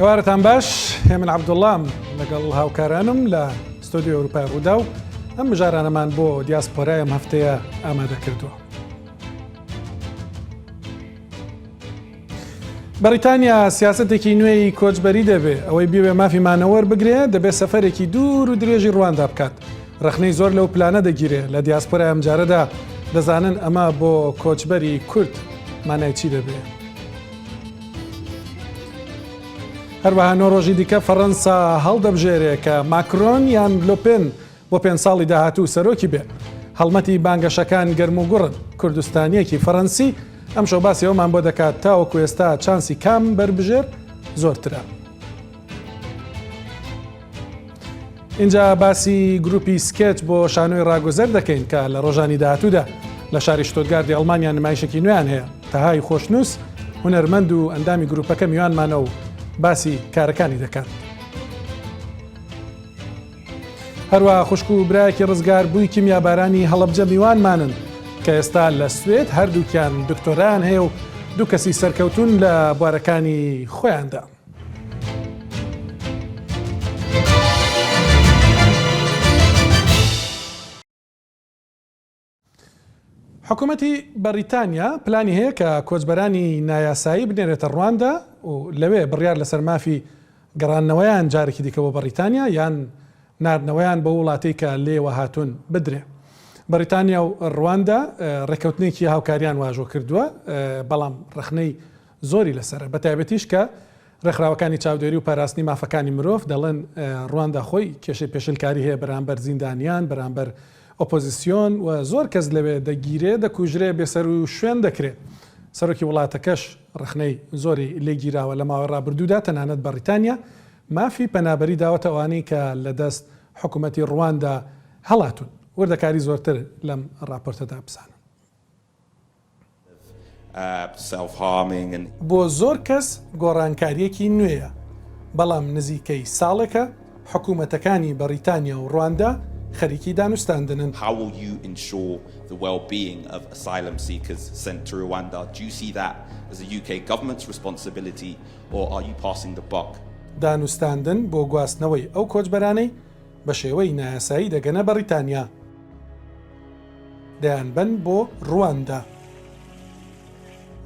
ئێوارەتان باش هێمن عەبدوڵڵام لەگەڵ هاوکارانم لە ستۆدیۆ ئەوروپای ڕوودا و ئەم بژارانەمان بۆ دیاسپۆرای ئەم هەفتەیە ئامادە کردووە. بەریتانیا سیاسەتێکی نوێی کۆچبەری دەبێت ئەوەی بێ مافی مانەوەر بگرێت دەبێت سەفەرێکی دوور و درێژی ڕواندا بکات. ڕخنەی زۆر لەو پلانە دەگیرێت لە دیاسپۆرای ئەم جارەدا دەزانن ئەمە بۆ کۆچبەری کورد مانای چی دەبێت. هەروەها نۆڕۆژی دیکە فەڕەنسا هەڵدەبژێرێت کە ماکرۆن یان لۆپێن بۆ 5 ساڵی داهاتوو سەرۆکی بێت. هەڵمەتی بانگەشەکان گەرم و گوڕن کوردستانیەکی فەڕەنسی ئەم شەو باسی ئەومان بۆ دەکات تاوەکو ئێستا چانسی کام بربژێر زۆرترە. اینجا باسی گروپی سکێچ بۆ شانۆی ڕاگوزەر دەکەین کە لە ڕۆژانی داهاتوودا لە شاری شتۆتگاردی ئەڵمانیا نمایشێکی نوێیان هەیە. تەهای خۆشنووس هونەرمەند و ئەندامی گروپەکە میوانمانە و باسی کارەکانی دەکات. هەروە خوشک و برایەکی ڕزگار بووی کیمیابارانی هەڵەبجە میوانمانن کە ئێستا لە سوێد هەردووکیان دکتۆران هەیە و دوو کەسی سەرکەوتون لە بوارەکانی خۆیاندا. حکوومەتی بەریتانیا پلانی هەیە کە کۆچبەرانی نایاسایی بنێرێتە ڕواندا و لەوێ بڕیار لەسەر مافی گەڕانەوەیان جارێکی دیکە بۆ بەریتانیا یان ناردنەوەیان بە وڵاتەی کە لێوە هاتوون بدرێ. بەریتانیا و ڕواندا ڕێکەوتنێکی هاوکاریان واژۆ کردووە بەڵام ڕخنەی زۆری لەسەر بە تایبەتیش کە ڕێکخراوەکانی چاودێری و پاراستنی مافەکانی مرۆڤ دەڵێن ڕواندا خۆی کێشەی پێشلکاری هەیە بەرامبەر زیندانیان بەرامبەر ئۆپۆزیسیۆن و زۆر کەس لەوێ دەگیرێ دەکوژرێ بێسەر و شوێن دەکرێت. سەرۆکی وڵاتەکەش ڕخنەی زۆری لێگیراوە لە ماوەی ڕابردوودا تەنانەت بەریتانیا مافی پەنابەری داوەتە ئەوانەی کە لە دەست حکوومەتی ڕواندا هەڵاتون. وردەکاری زۆرتر لەم راپۆرتەدا بزانن. بۆ زۆر کەس گۆڕانکاریەکی نوێیە بەڵام نزیکەی ساڵێکە حکوومەتەکانی بەریتانیا و ڕواندا خەریکی دانوستاندنن. How will you ensure the well-being of asylum seekers sent to Rwanda? Do you see that as a UK government's responsibility or are you passing the buck? دانوستاندن بۆ گواستنەوەی ئەو کۆچبەرانەی بە شێوەی نایاسایی دەگەنە بەریتانیا دەیانبەن بۆ ڕواندا،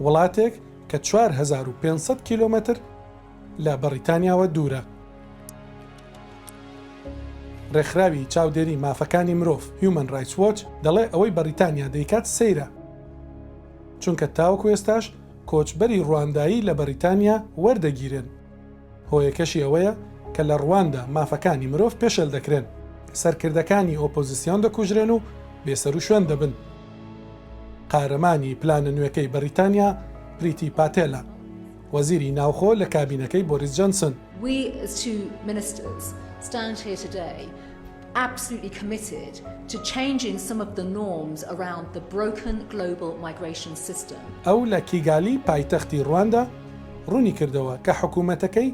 وڵاتێک کە 4500 کیلۆمەتر لە بەریتانیاوە دوورە. ڕێکخراوی چاودێری مافەکانی مرۆڤ Human Rights Watch دەڵێ ئەوەی بەریتانیا دەیکات سەیرە چونکە تاوەکو ئێستاش کۆچبەری ڕواندایی لە بەریتانیا وەردەگیرن. هۆیەکەشی ئەوەیە کە لە ڕواندا مافەکانی مرۆڤ پێشەل دەکرێن، سەرکردەکانی ئۆپۆزیسیۆن دەکوژرێن و بێسەر و شوێن دەبن. قارەمانی پلانە نوێەکەی بەریتانیا پریتی پاتێلە وەزیری ناوخۆ لە کابینەکەی بۆریس جۆنسن. We as two ministers stand here today absolutely committed to changing some of the norms around the broken global migration system. ئەو لە کیگالی پایتەختی ڕواندا ڕوونی کردەوە کە حکوومەتەکەی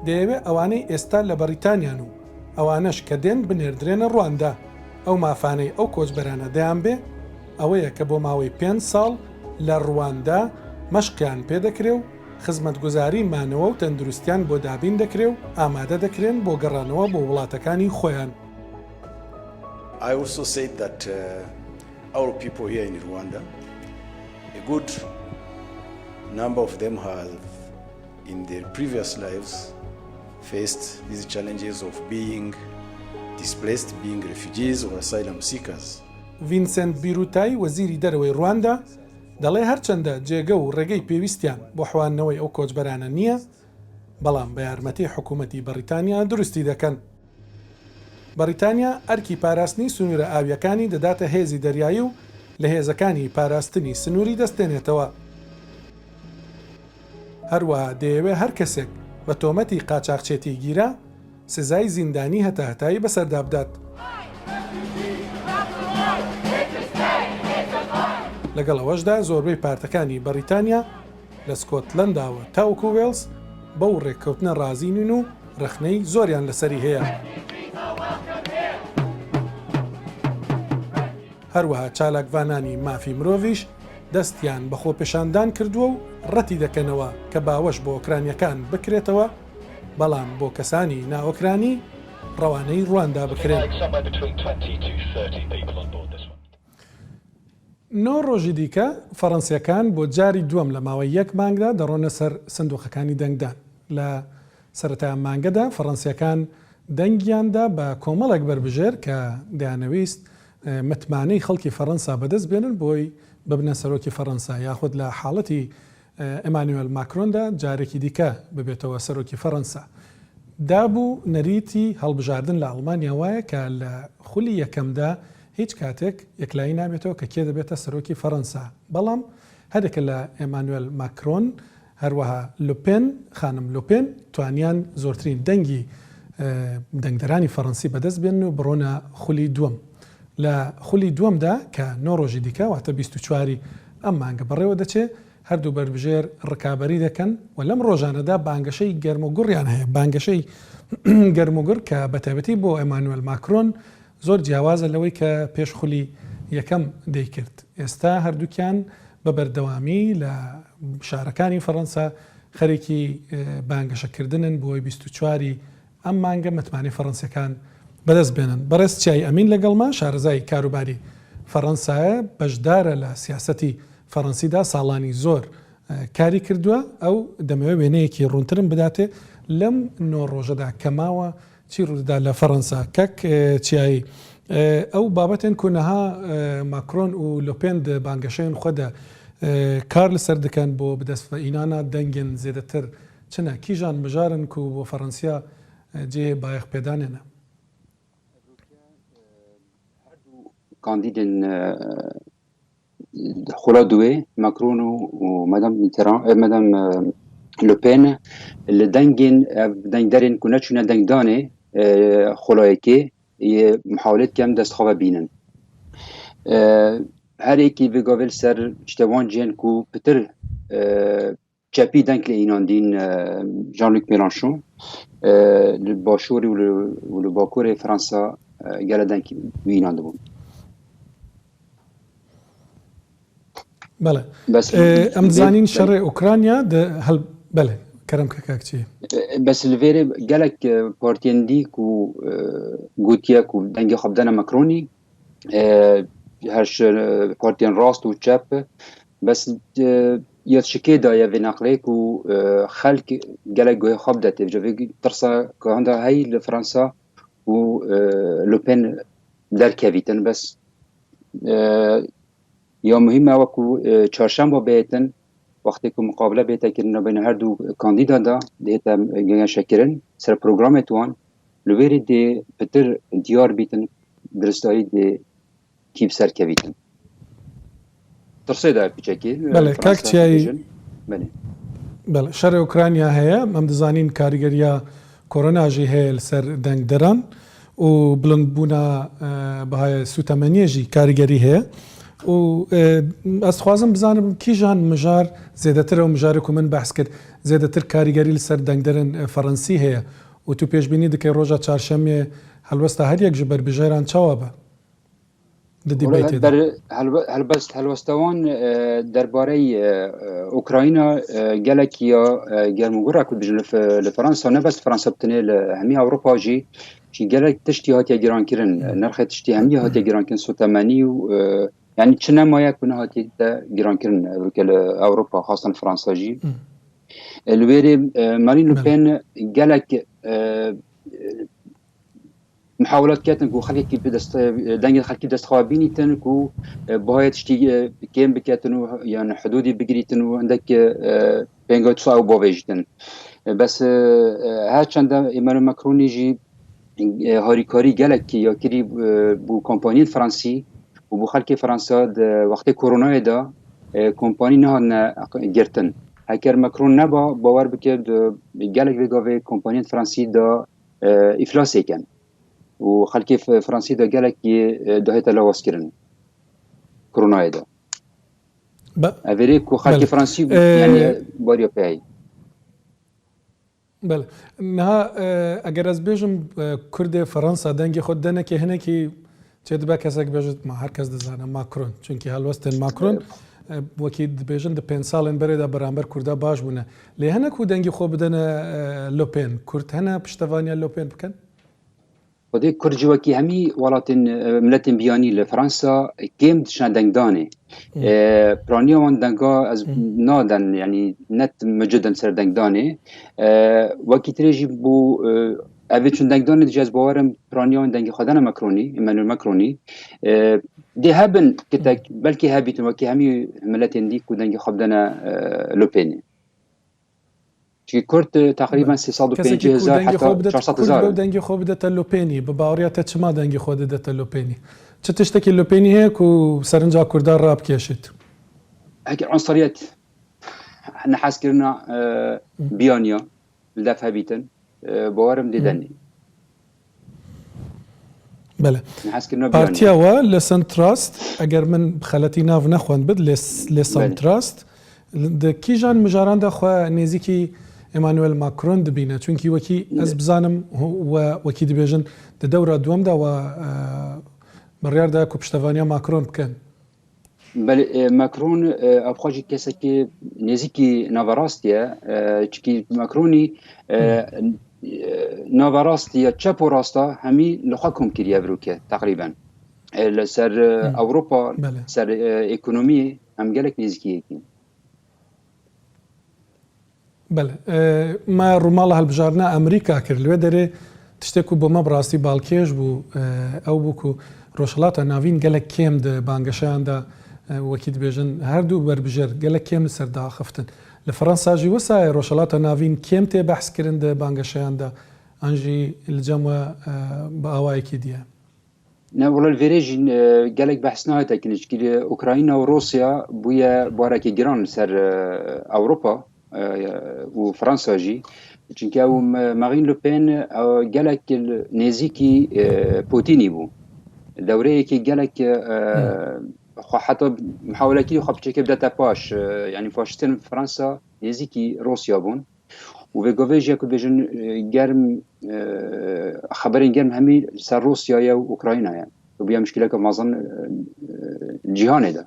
دەیەوێت ئەوانەی ئێستا لە بەریتانیان و ئەوانەش کە دێن بنێردرێنە ڕواندا. ئەو مافانەی ئەو کۆچبەرانە دەیان بێ ئەوەیە کە بۆ ماوەی 5 ساڵ لە ڕواندا مەشقیان پێدەکرێ و خزمەتگوزاری مانەوە و تەندروستیان بۆ دابین دەکرێ و ئامادە دەکرێن بۆ گەڕانەوە بۆ وڵاتەکانی خۆیان. I also said that our people here in Rwanda, a good number of them have in their previous lives faced these challenges of being displaced, being refugees or asylum seekers. ڤینسنت بیروتای وەزیری دەرەوەی ڕواندا دەڵێ هەرچەندە جێگە و ڕێگەی پێویستیان بۆ حوانەوەی ئەو کۆچبەرانە نییە بەڵام بە یارمەتی حکوومەتی بەریتانیا دروستی دەکەن. بەریتانیا ئەرکی پاراستنی سنوورە ئاویەکانی دەداتە هێزی دەریایی و لە هێزەکانی پاراستنی سنووری دەستێنێتەوە. هەروەها دەیەوێت هەر کەسێک بە تۆمەتی قاچاقچێتی گیرە سزای زیندانی هەتا هەتایی بەسەردا بدات. لەگەڵ ئەوەشدا زۆربەی پارتەکانی بەریتانیا لە سکۆتلەنداوە تاوەکو وێلز بەو ڕێککەوتنە ڕازینین و ڕخنەی زۆریان لەسەری هەیە. هەروەها چالاکوانانی مافی مرۆڤیش دەستیان بە خۆپێشاندان کردووە و ڕەتی دەکەنەوە کە باوەش بۆ ئۆکرانیەکان بکرێتەوە بەڵام بۆ کەسانی ناوەکرانی ڕەوانەی ڕواندا بکرێن. نۆ ڕۆژی دیکە فەڕەنسیەکان بۆ جاری دووەم لە ماوەی یەک مانگدا دەڕۆنە سەر سندوقەکانی دەنگدان. لە سەرەتای مانگەدا فەڕەنسیەکان دەنگیاندا بە کۆمەڵێک بربژێر کە دەیانەویست متمانەی خەڵکی فەڕەنسا بەدەست بێنن بۆی ببنە سەرۆکی فەڕەنسا، یاخود لە حاڵەتی ئەمانوێل ماکرۆندا جارێکی دیکە ببێتەوە سەرۆکی فەڕەنسا. دابوو نەریتی هەڵبژاردن لە ئەڵمانیا وایە کە لە خولی یەکەمدا هیچ کاتێک یەکلایی نابێتەوە کە کێ دەبێتە سەرۆکی فەڕەنسا. بەڵام هەرێکە لە ئەمانوێل ماکرۆن هەروەها لوپێن خانم لوپێن توانیان زۆرترین دەنگی دەنگدەرانی فەڕەنسی بەدەست بێن و بڕۆنە خولی دووەم. لە خولی دووەمدا کە 9 ڕۆژی دیکە واتە 24 ئەم مانگە بەڕێوە دەچێت هەردوو بربژێر ڕکابەری دەکەن و لەم ڕۆژانەدا بانگەشەی گەرموگوڕیان هەیە، بانگەشەی گەرموگوڕ کە بەتایبەتی بۆ ئەمانوێل ماکرۆن زۆر جیاوازە لەوەی کە پێش خولی یەکەم دەیکرد. ئێستا هەردووکیان بە بەردەوامی لە شارەکانی فەڕەنسا خەرێکی بانگەشەکردنن بۆی 24 ئەم مانگە متمانەی فەڕەنسیەکان بەدەست بێنن. بەڕێز چای ئەمین لەگەڵما شارەزای کاروباری فەڕەنسایە بەشدارە لە سیاسەتی فەڕەنسیدا ساڵانی زۆر کاری کردووە. ئەو دەمەوێت وێنەیەکی ڕوونترم بداتێ لەم 9 ڕۆژەدا کەماوە چی ڕوودا لە فەڕەنسا. کەک چیایی ئەو بابەتێن کونەها ماکرۆن و لۆپێند بانگەشەیان خۆدا کار لەسەر دەکەن بۆ بدەستفەئینانە دەنگن زێدەتر چنە کیژان مژارن و بۆ فەڕەنسیا جێ بایەخ پێدانێنە. کاندیدن خولا دوێ ماکرۆن و مەدام لوپێن لە دەنگین دەنگدەرێن کو نەچوونە دەنگدانێ خۆلایەکێ محاولێت کەم دەستخەوە بینن. هەرێکی بگاوێل سەر شتەوان جێن کو پتر چەپی دەنگ لە ئیناندین ژان لوک مێلانشۆن لە باشووری و لە باکووری فەڕەنسا گەلە دەنگی ئیناندبوون. بەڵێ ئەم زانین شەڕێ ئوکرانیا هەڵ بەڵێ کەرم کە کاکچی بەس لەوێرە گەلێک پارتێندیک و گوتیەک و دەنگی خەبدەنە مەکرۆنی هەر پارتێن ڕاست و چەپ بەس یەکشکێدا یەڤێ نەقلێک و خەلک گەلێک گوێ خەب دەتێ ترسا کە هەندا هەی لە فەڕەنسا و لوپێن دەرکەویتن بەس یا مهمە وەکو چارشەمبە بێتن وەختێک و مقابلە بێتەکردنە بین هەردوو کاندیدادا دێتە گەنجەشەکردن سەر پرۆگرامێت وان لەوێرە دێ پتر دیار بیتن درستایی دێ کیب سەرکەویتن ترسێدا پیچەکی بەڵێ کاکچیایی بەڵێ شەڕێ ئوکرانیا هەیە ئەم دەزانین کاریگەریە کۆرۆناژی هەیە لەسەر دەنگدەران و بڵندبوونا بەهای سوتەمەنیێژی کاریگەری هەیە و ئەسخوازم بزانم کیژان مژار زێدەترە و مژارێک و من بەحس کرد زێدەتر کاریگەری لەسەر دەنگدەرن فەڕەنسی هەیە و تو پێشبینی دەکەی ڕۆژە چارشەمێ هەلوەستە هەریەک ji بربژێران چاوە بە هەلبەست هەلوەستەوان دەربارەی ئوکراینە gelekî ya germûgura ku dijin li Fransa nebest Fransa bitine li hemî Ewropa jî jî gelek tiştî hatiye gîrankirin nirxê tiştî hemî hatiye gîrankirin sotemenî û yani çi nemaye ku nehatiye te gîrankirin li Ewropa xastan Fransa jî li wêrê Marine Le Pen gelek محاولات كاتن كو خليكي بدست دنگ خليكي دست خوابينيتن كو بايت شتي كيم بكاتن يعني حدودي بقريتن وعندك بينغوت او بوفيجتن بس ها چند ايمانويل ماكرون يجي هاريكاري قالك يا كري بو كومباني فرنسي وبو خلكي فرنسا وقت كورونا دا كومباني نهان جرتن هكر ماكرون نبا باور بكد قالك بيغوي كومباني فرنسي دا افلاس كان و خلکی فرانسی دا گلک دهیت لواس کردن کرونا دا. اولی کو خلکی فرانسی یعنی باریا پی. بله نه اگر از بیشم کرد فرانسه دنگی خود دنه که هنه کی چه دبا کسک بیشت ما هر کس دزانه ماکرون چون که هلوستن ماکرون وەکی دبێژن دە 5 ساڵێن بەرێدا بەرامبەر کووردا باش بوونە لێ هەنە و دەنگی خۆ بدەنە لۆپێن کورد هەنە پشتەوانیان لۆپێن بکەن خودی کرجی وکی همی ولاتین ملتین بیانی لفرانسا کم دشنا دنگدانه پرانی وان دنگا از نادن یعنی نت مجدن سر دنگدانه وکی تریجی بو اوی چون دنگدانه دیجاز باورم پرانی وان دنگی خودن مکرونی ایمانوئل مکرونی دی هبن کتک بلکی هبیتون وکی همی ملتین دی کو دنگی خودن لوپینه چی کرد تقریبا 350,000 حتی 400,000 دەنگی خۆ بدەتە لۆپێنی بە باوەڕیاتە چما دەنگی خۆ دەدەتە لۆپێنی چ تشتێکی لۆپێنی هەیە و سەرنجا کوردان ڕابکێشێت هەکی عنصریەت نەحاسکردنا بیانیا لەدەف هەبیتن باوەرم دێدەنی بەڵێ پارتیاوە لە سنتراست ئەگەر من خەلەتی ناو نەخواند بێت لێ سنتراست کیژان مژاراندا خوا نێزیکی ئێمانوێل ماکرۆن دبینە چونکی وەکی ئەس بزانم وەکی دەبێژن دە دەورە دووەمداوە بڕیاردا کو پشتەوانیا ماکرۆن بکەن ماکرۆن ئەبخواژی کەسێکی نێزیکی ناوەڕاستیە چکی ماکرۆنی ناوەڕاستیە چەپ و ڕاستە هەمی لەخوا کۆمکردیە بروکە تقریبا لەسەر ئەوروپا سەر ئێکۆنۆمی هەم گەلێک نێزیکیەکی بەڵێ ما ڕووماڵە هەڵبژارنا ئەمریکا کرد لێ دەرێ تشتێک و بۆمە بڕاستی باڵکێش بوو ئەو بووکو ڕۆژهڵاتە ناوین گەلک کێم بانگەشیاندا وەکی دبێژن هەردوو بربژێر گەلک کێم سەردا خفتن لە فەڕەنساژی وەسایە ڕۆژهڵاتە ناوین کێم تێ بەحسکردن بانگەشیاندا ئەنژی لەجەمە بە ئاوایەکی دیە نەوەڵ الڤێرێژی گەلێک بەحس ناهاتەکنیشکی ئوکراینە و رووسیا بووە بوارێکی گران سەر ئەوروپا و فرانساژی چونکە ئەو مارین لوپێن گەلێک نێزیکی پوتینی بوو دەورەیەکی گەلێک حتا محاولەکی خۆ بچێکە بدەتە پاش یعنی فاشتن فرانسا نێزیکی رووسیا بوون و بێگۆڤێژیە کو بێژن گەرم خەبەرین گەرم هەمی سەر رووسیایە و ئوکراینایە و بیا مشکلەکە مازن جیهانێدا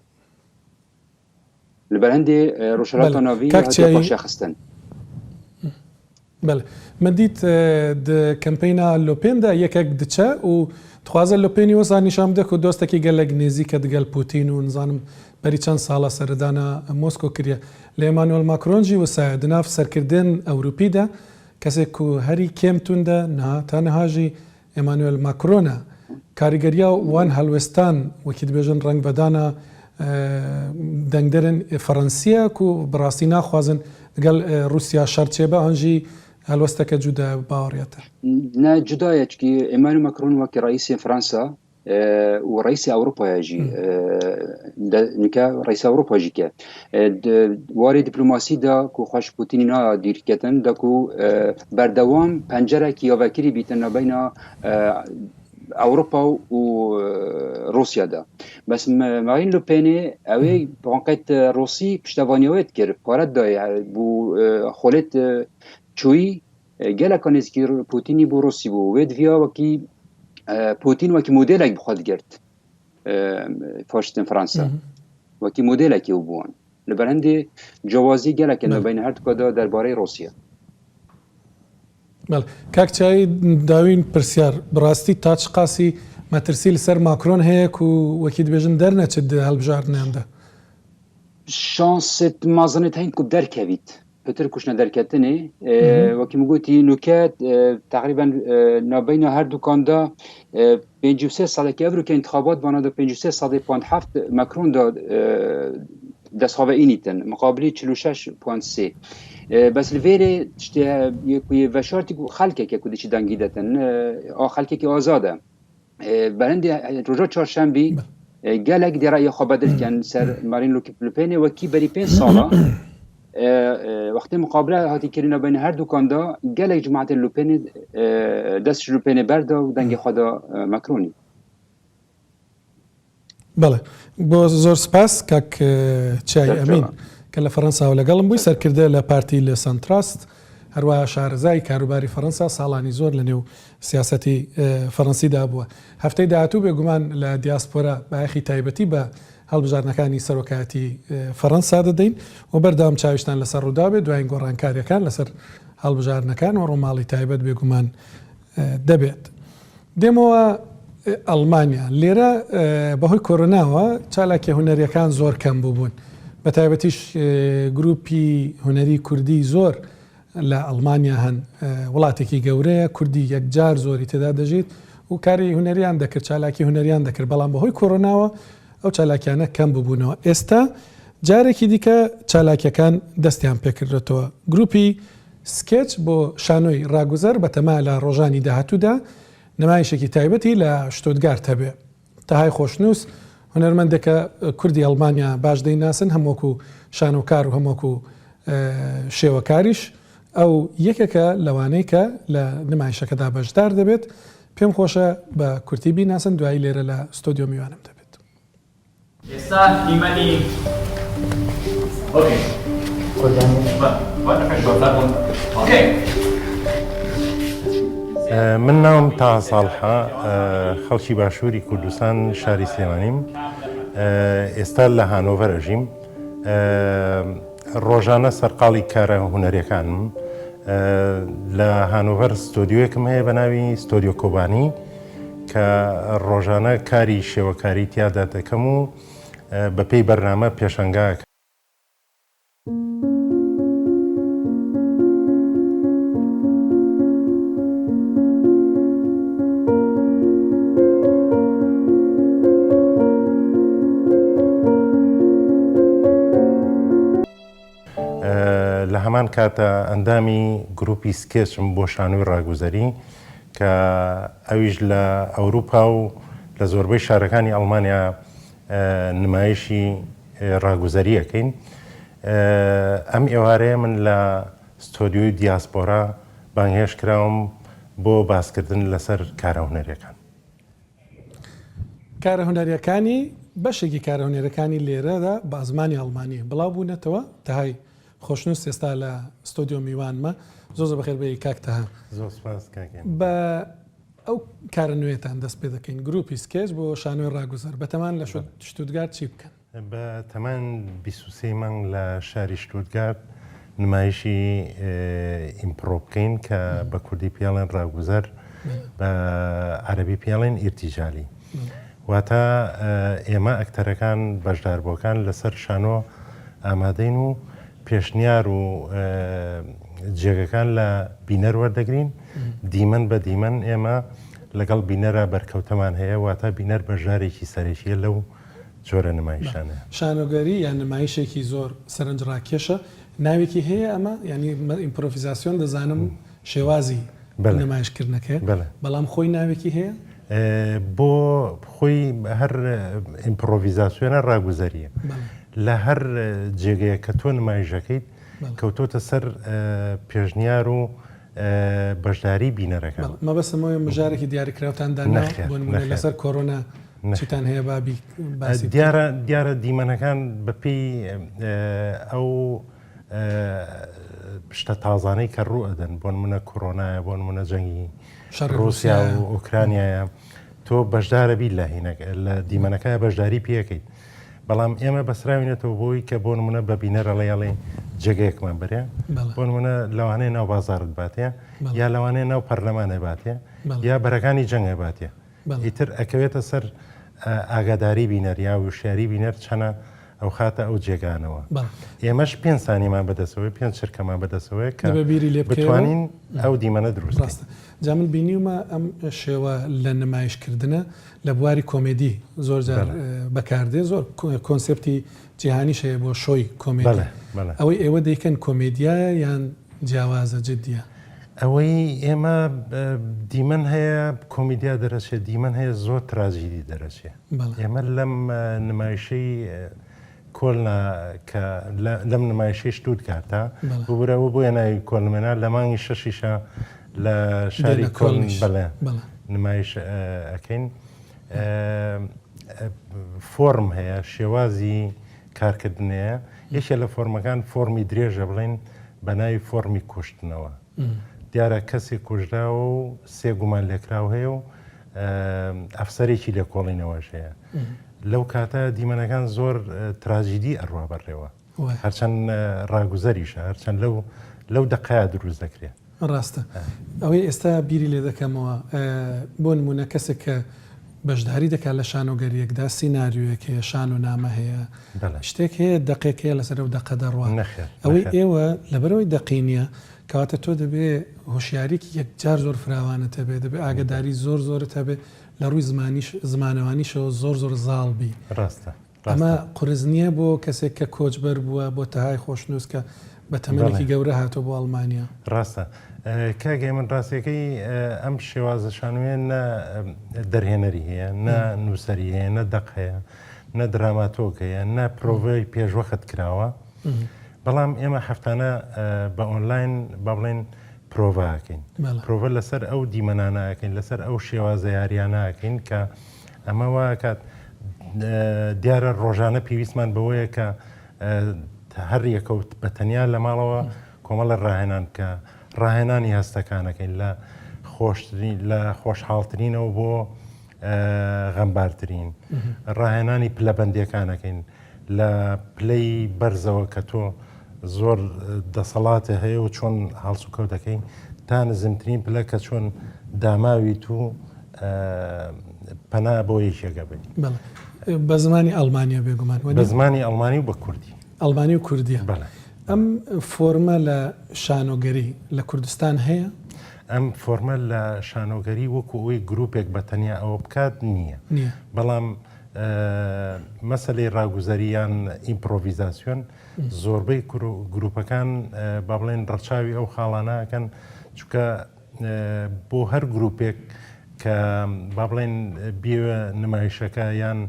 لەبەر هەندێ ڕۆژهەڵاتە ناوی پاشە خستن بەڵێ من دیت کەمپەینا لۆپێندا یەکێک دچە و توخوازە لۆپێنی وەزان نیشان بدە و دۆستێکی گەلێک نێزیکە دەگەل پوتین و نزانم بەری چەند ساڵە سەردانە مۆسکۆ کردە لە ئێمانوێل ماکرۆنجی وسایە دناف سەرکردن ئەوروپیدا کەسێک و هەری کێمتوندا تا نەهاژی ئێمانوێل ماکرۆنە کاریگەریا وان هەلوێستان وەکی دبێژن ڕنگ بەدانە دەنگدەرن فەڕەنسیە و بڕاستی ناخوازن لەگەڵ رووسیا شەرچێ بە ئەنژی هەلوەستەکە جودا باوەڕێتە نه جودایەکی ئێمانوێل ماکرۆن وەکی ڕئیسی فرانسا و رئیسی ئەوروپایەژی نکە رئیس ئەوروپاژی کە واری دیپلۆماسیدا کو خۆش پوتینی نا دیرکەتن دەکو بەردەوام پەنجەرێکی یاڤەکری بیتن نەبەینە ئەوروپا و رووسیادا بەس مارین لوپێنێ ئەوەی بانقەت ڕۆسی پشتەوانیەوەیت کرد پارەت دایە بوو خۆلێت چووی geleka nêzîkî Putinî bû Rûsî bû wê diviya wekî Putin wekî modelek bi xwe digirt faşistên Fransa wekî modelekî û bûwan li ber hindê cewazî gelekên navbeyne her tika da derbareyê Rûsya کاک چای داوین پرسیار بڕاستی تا چ قاسی مەترسی لەسەر ماکرۆن هەیە و وەکی دبێژن دەرنەچێت هەڵبژاردنیاندا شانست مازنت هەین کو دەرکەویت پتر کوشنە دەرکەتنێ وەکی مگوتی نوکەت تقریبا نابینە هەردووکاندا 53 ساڵێکی ئەڤروکە انتخابات بانەدا 53 ساڵی 7 ماکرۆن دا دەستخوابەئینیتن مقابلی 46.3 بس الفيري وشارتي خلكك كودي شي دانغيدتن خلكك آزاده برندي روجا چهارشنبه گلک دی رای خو بدل کن سر مارین لوپین وکی بری 5 ساله وقتی مقابله هاتی کرینا بین هر دوکاندا گلک جماعت لوپین دست لوپین بردا و دنگ خدا ماکرونی بله بۆ زۆر سپاس کاک چای ئەمین کە لە فەڕەنسا و لەگەڵم بووی سەرکردە لە پارتی لە سنتراست هەروە شارەزای کاروباری فەڕەنسا ساڵانی زۆر لە نێو سیاسەتی فەڕەنسیدا بووە هەفتەی داهاتوو بێگومان لە دیاسپۆرا بەیەخی تایبەتی بە هەڵبژارنەکانی سەرۆکایەتی فەڕەنسا دەدەین و بەردەوام چاویشتان لەسەر ڕوودا بێت دوایین گۆڕانکاریەکان لەسەر هەڵبژارنەکان و ڕۆماڵی تایبەت بێگومان دەبێت. دێمەوە ئەڵمانیا لێرە بەهۆی کۆرۆناوە چالاکی هونەریەکان زۆر کەم بوون بە تایبەتیش گروپی هونەری کوردی زۆر لە ئەڵمانیا هەن وڵاتێکی گەورەیە کوردی یەکجار زۆری تێدا دەژیت و کاری هونەریان دەکرد چالاکی هونەریان دەکرد بەڵام بەهۆی کۆرۆناوە ئەو چالاکیانە کەم ببوونەوە. ئێستا جارێکی دیکە چالاکیەکان دەستیان پێکردێتەوە. گروپی سکێچ بۆ شانۆی ڕاگوزەر بەتەما لە ڕۆژانی داهاتوودا نمایشێکی تایبەتی لە شتوتگارت هەبێ. تەهای خۆشنووس هونەرمەندێکە کوردی ئەڵمانیا باش دەیناسن هەمووەکو شانۆکار و هەمووەکو شێوەکاریش ئەو یەکێکە لەوانەی کە لە نمایشەکەدا بەشدار دەبێت. پێم خۆشە بە کورتی بیناسن دوایی لێرە لە ستۆدیۆ میوانم دەبێت. ئێستا دیمەنی ئۆکێ من ناوم تا ساڵحە خەڵکی باشووری کوردستان شاری سلێمانیم ئێستا لە هانۆڤەر ئەژیم ڕۆژانە سەرقاڵی کارە هونەریەکانم لە هانۆڤەر ستۆدیۆیەکم هەیە بە ناوی ستۆدیۆ کۆبانی کە ڕۆژانە کاری شێوەکاری تیادا دەکەم و بەپێی بەرنامە پێشەنگاکە لە هەمان کاتە ئەندامی گروپی سکێچم بۆ شانۆی ڕاگوزەری کە ئەویش لە ئەوروپا و لە زۆربەی شارەکانی ئەڵمانیا نمایشی ڕاگوزەریەکەین. ئەم ئێوارەیە من لە ستۆدیۆی دیاسپۆرا بانگهێش کراوم بۆ باسکردن لەسەر کارە هونەریەکان. کارە هونەریەکانی بەشێکی کارە هونەریەکانی لێرەدا بە زمانی ئەڵمانی بڵاو بوونەتەوە. تەهای خۆشنووس ئێستا لە ستۆدیۆ میوانمە زۆر بەخێر بێ کاکتەها زۆر سپاس کاکەم. بە ئەو کارە نوێتان دەست پێ دەکەین گروپی سکێچ بۆ شانۆی ڕاگوزەر بەتەمان لە شتوتگارت چی بکەن؟ بە تەمان 23 مانگ لە شاری شتوتگارت نمایشی ئیمپڕۆ بکەین کە بە کوردی پیاڵێن ڕاگوزەر بە عەرەبی پیاڵێن ئیرتیجالی واتە ئێمە ئەکتەرەکان بەشداربووەکان لەسەر شانۆ ئامادەین و پێشنیار و جێگەکان لە بینەر وەردەگرین دیمەن بە دیمەن ئێمە لەگەڵ بینەرە بەرکەوتەمان هەیە واتە بینەر بەژارێکی سەرێکیە لەو جۆرە نمایشانە. شانۆگەری یان نمایشێکی زۆر سەرنجڕاکێشە ناوێکی هەیە ئەمە ینی ئیمپرۆڤیزاسیۆن دەزانم شێوازی نمایشکردنەکە بەڵام خۆی ناوێکی هەیە؟ بۆ خۆی هەر ئیمپرۆڤیزاسیۆنە ڕاگوزەریە لە هەر جێگەیە کە تۆ نمایشەکەیت کەوتۆتە سەر پێشنیار و بەشداری بینەرەکان. مەبەستمەوەی مژارێکی دیاریکراوتاندا لەسەر کۆرۆنا چیتان هەیە بابی باسی دیارە دیمەنەکان بەپێی ئەو شتە تازانەی کە ڕوو ئەدەن بۆ نمونە کۆرۆنایە بۆ نمونە جەنگی ڕوسیا و ئوکرانیایە تۆ بەشدارە بیت لە دیمەنەکە بەشداری پێەکەیت بەڵام ئێمە بەسراوینێتەوە بۆی کە بۆ نمونە بە بینەرە لەیاڵێ جێگەیەکمان بەرێ بۆ نمونە لەوانەیە ناو بازارت باتێ یا لەوانەیە ناو پەرلەمانە باتێ یا بەرەکانی جەنگە باتێ ئیتر ئەکەوێتە سەر ئاگاداری بینەر یا وشیاری بینەر چەنە ئەو خاتە ئەو جێگانەوە ئێمەش 5 سانیمان بەدەسەوەی 5 شرکەمان بەدەسەوەی کە بتوانین ئەو دیمەنە دروست. جا من بینیومە ئەم شێوە لە نمایشکردنە لە بواری کۆمێدی زۆر جار بەکاردێ زۆر کۆنسپتی جیهانیش هەیە بۆ شۆی کۆمێدی ئەوەی ئێوە دەیکەن کۆمێدیایە یان جیاوازە جددیە؟ ئەوەی ئێمە دیمەن هەیە کۆمیدیا دەرەچێت دیمەن هەیە زۆر تراژیدی دەرەچێت ئێمە لەم نمایشەی کۆلنا کە لەم نمایشەی شتوتگارتە ببوورەوە بۆیە ناوی کۆلمێنا لە مانگی 6 لە شاری کۆڵ بەڵێ نمایش ئەەکەین فۆرم هەیە شێوازی کارکردنەیە یەکێ لە فۆرمەکان فۆرمی درێژە بڵێن بە ناوی فۆرمی کوشتنەوە دیارە کەسێک کوژراوە و 3 گومان لێکراو هەیە و ئەفسەرێکی لێکۆڵینەوەش هەیە لەو کاتە دیمەنەکان زۆر تراژیدی ئەڕوا بەڕێوە هەرچەند ڕاگوزەریشە هەرچەند لەو دقەیە دروست دەکرێت ڕاستە ئەوەی ئێستا بیری لێ دەکەمەوە بۆ نمونە کەسێک کە بەشداری دەکات لە شانۆگەریەکدا سینناریوەک هەیە شان و نامە هەیە شتێک هەیە دقێکەیە لەسەر ئەو دقە دەڕوە ئەوەی ئێوە لەبەرەوەی دقینیە کەواتە تۆ دەبێ هۆشیارێکی یەکجار زۆر فراوانە هەبێ دەبێ ئاگداری زۆرت هەبێ لە ڕووی زمانەوانیشەوە زۆر زاڵبی ڕاستە ئەمە قرس نییە بۆ کەسێک کە کۆچبەر بووە بۆ تەهای خۆشنووس کە بە تەمەێکی گەورە هاتۆ بۆ ئەڵمانیا ڕاستە کاگەی من ڕاستیەکەی ئەم شێوازە شانوێن نە دەرهێنەری هەیە نە نووسری هەیە نە دەق هەیە نە دراماتۆک هەیە نە پرۆڤی پێشوەخت کراوە بەڵام ئێمە هەفتانە بە ئۆنلاین با بڵێن پرۆڤاکەین پرۆڤە لەسەر ئەو دیمەنانەکەین لەسەر ئەو شێوازە یاریانەکەین کە ئەمەوە کات دیارە ڕۆژانە پێویستمان بەوەیە کە هەر یەکەوت بە تەنیا لە ماڵەوە کۆمەڵە ڕاهێنان کە ڕاهێنانی هەستەکانەکەین لە خۆشحاڵترینەوە بۆ غەمبارترین ڕاهێنانی پلەبەندیەکانەکەین لە پلەی بەرزەوە کە تۆ زۆر دەسەڵاتە هەیە و چۆن هەڵسوکەوت دەکەین تا نزمترین پلە کە چۆن داماوی تو پەنا بۆ یەکێگە بێت بە زمانی ئەڵمانیا بێگومان بە زمانی ئەڵمانی و بە کوردی ئەڵمانی و کوردیە ئەم فۆرمە لە شانۆگەری لە کوردستان هەیە ئەم فۆرمە لە شانۆگەری وەکو ئەوی گرروپێک بە تەنیا ئەوە بکات نییە بەڵام مەسلەی ڕاگوزەریان ئیمپرۆڤیزاسیۆن زۆربەی گروپەکان با بڵێن ڕەچاوی ئەو خاڵانەکەن چونکە بۆ هەر گروپێک کە با بڵێن بێوە نمایشەکە یان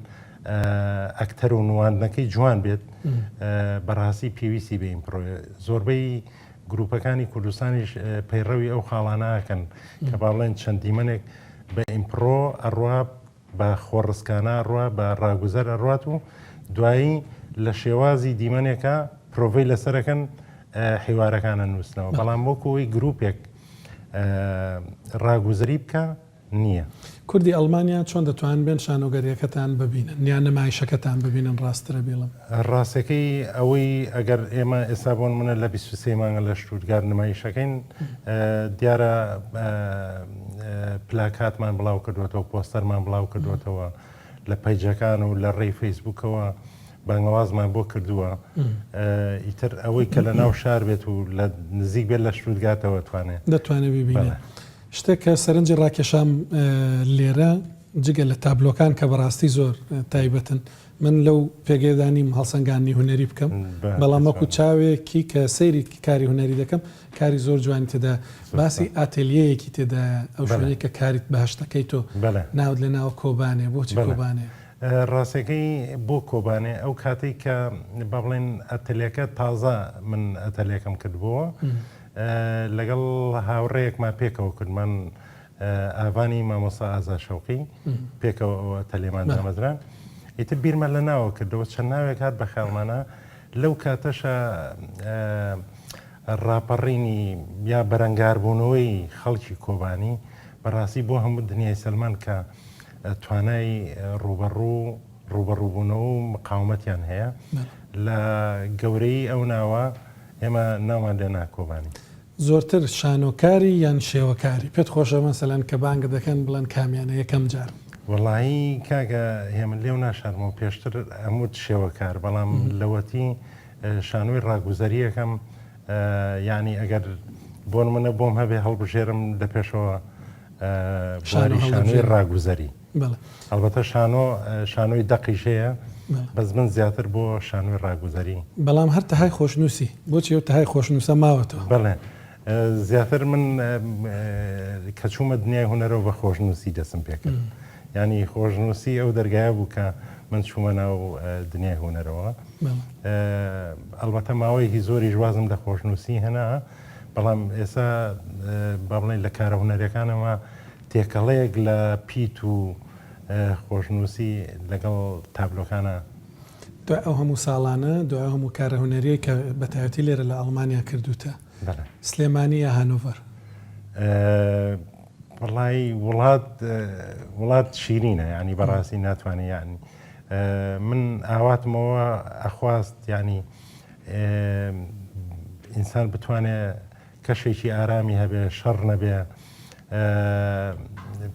ئەکتەر و نواندنەکەی جوان بێت بەڕاستی پێویستی بە ئیمپرۆ زۆربەی گروپەکانی کوردستانیش پەیڕەوی ئەو خاڵانەکەن کە با بڵێن چەند دیمەنێک بە ئیمپرۆ ئەڕوا بە خۆڕسکانە ڕوا بە ڕاگوزەر ئەڕات و دوایی لە شێوازی دیمەنێکە پرۆڤی لەسەرەکەن حیوارەکانە نووسنەوە بەڵام وەکوی گروپێک ڕاگوزەری بکە نییە کوردی ئەڵمانیا چۆن دەتوان بێن شانۆگەریەکەتان ببینن یان نمایشەکەتان ببینن ڕاسترە بێڵم ڕاستەکەی ئەوەی ئەگەر ئێمە ئێستا بۆن منە لە 23 مانگە لە شتوتگار نمایشەکەین دیارە پلاکاتمان بڵاو کردوێتەوە پۆستەرمان بڵاو کردوێتەوە لە پەیجەکان و لە ڕێی فەیسبوکەوە بانگەوازمان بۆ کردووە ئیتر ئەوەی کە لە ناو شار بێت و لە نزیک بێت لە شتوتگاتەوە دەتوانێت ببینێت شتێک کە سەرنجی ڕاکێشام لێرە جگە لە تابلۆکان کە بەڕاستی زۆر تایبەتن من لەو پێگەدانیم هەڵسەنگانی هوەری بکەم بەڵام وەکو چاوێکی کە سەیری کاری هوەری دەکەم کاری زۆر جوانی تێدا باسی ئاتلیەیەکی تێدا ئەو شوێنەی کە کاریت بەهشتەکەی تۆ ناود لە ناوە کۆبانێ بۆچی کۆبانێ ڕاستەکەی بۆ کۆبانێ ئەو کاتێک کە با بڵێن ئەتەلەکە تازە من ئەتەلەکەم کردبووە لەگەڵ هاوڕێیەکمان پێکەوە کردمان ئاوانی مامۆسا ئازا شەوقی پێکەوە تەلێمان دامەزران ئیتر بیرمە لە ناوە کردەوە چەند ناوێک هات بە خاڵمانە لەو کاتەشە ڕاپەڕینی یا بەرەنگاربوونەوەی خەڵکی کۆبانی بەڕاستی بۆ هەموو دنیای سەلمان کە توانای ڕوبەڕووبوونەوە و مقاومەتیان هەیە لە گەورەی ئەو ناوە ئێمە ناوان لێ ناکۆبانی زۆرتر شانۆکاری یان شێوەکاری پێت خۆشە مەسەلەن کە بانگە دەکەن بڵێن کامیانە یەکەم جار وەڵایی کاگە هێمن لێو ناشارمەوە پێشتر ئەموت شێوەکار بەڵام لەوەتی شانۆی ڕاگوزەریەکەم ینی ئەگەر بۆن منە بۆم هەبێ هەڵبژێرم لە پێشەوە شانۆی ڕاگوزەری ئەلبەتە شانۆی دەقیشەیە بەس من زیاتر بۆ شانۆی ڕاگوزەری بەڵام هەر تەهای خۆشنووسی بۆچی ئەو تەهای خۆشنووسە ماوەتەوە بڵێ زیاتر من کە چوومە دنیای هوەرەوە بە خۆشنووسی دەسم پێکرد ینی خۆشنووسی ئەو دەرگایە بوو کە من چوومە ناو دنیای هوەرەوە ئەلبەتە ماوەیەکی زۆری ژوازم لە خۆشنووسی هەنا بەڵام ئێستا با بڵێن لە کارە هوەرەکانەوە تێکەڵەیەک لە پیت و خۆشنووسی لەگەڵ تابلۆکانە دوای ئەو هەموو ساڵانە دوای هەموو کارە هوەریە کە بەتایبەتی لێرە لە ئەڵمانیا کردوتە سلێمانی یا هانۆڤەر وڵی وڵات شیرینە ینی بەڕاستی ناتوانێت یانی من ئاواتمەوە ئەخواست ینی ئینسان بتوانێت کەشێکی ئارامی هەبێ شەڕ نەبێ